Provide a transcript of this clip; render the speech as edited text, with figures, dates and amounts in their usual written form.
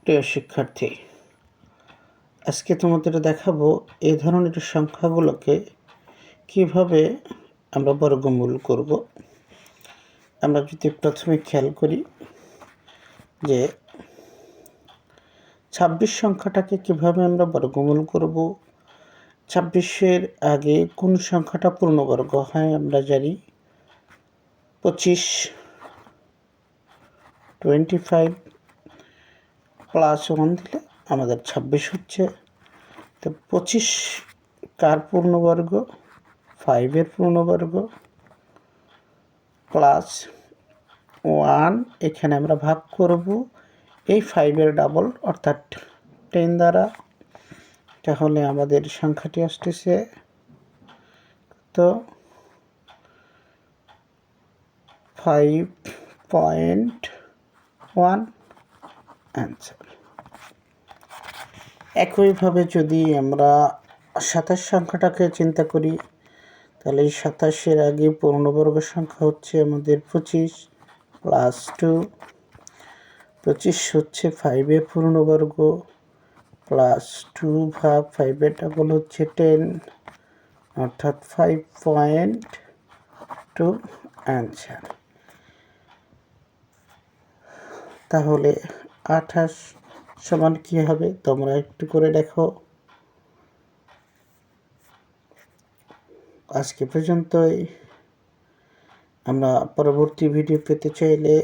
প্রিয় শিক্ষার্থী, আজকে তোমাদের দেখাবো এই ধরনের সংখ্যাগুলোকে কিভাবে আমরা বর্গমূল করব। আমরা যদি প্রথমে খেয়াল করি যে ২৬ সংখ্যাটাকে কিভাবে আমরা বর্গমূল করব। ২৬-এর আগে কোন সংখ্যাটা পূর্ণবর্গ হয় আমরা জানি। 25 25 প্লাস 1 দিলে আমাদের ২৬ হচ্ছে। তো 25 কার পূর্ণবর্গ? 5-এর পূর্ণবর্গ প্লাস 1, এখানে আমরা ভাগ করব এই 5-এর ডাবল অর্থাৎ 10 দ্বারা। তাহলে আমাদের সংখ্যাটি আসতেছে তো 5.1 অ্যান্সার। একইভাবে যদি আমরা 27 সংখ্যাটাকে চিন্তা করি, তাহলে এই 27-এর আগে পূর্ণবর্গ সংখ্যা হচ্ছে আমাদের 25 প্লাস 2। 25 হচ্ছে 5-এর পূর্ণবর্গ প্লাস 2 ভাগ 5-এর ডাবল হচ্ছে 10 অর্থাৎ 5.2 অ্যান্সার। তাহলে 28 সমান কী হবে তোমরা একটু করে দেখো। আজকে পর্যন্তই। আমরা পরবর্তী ভিডিও পেতে চাইলে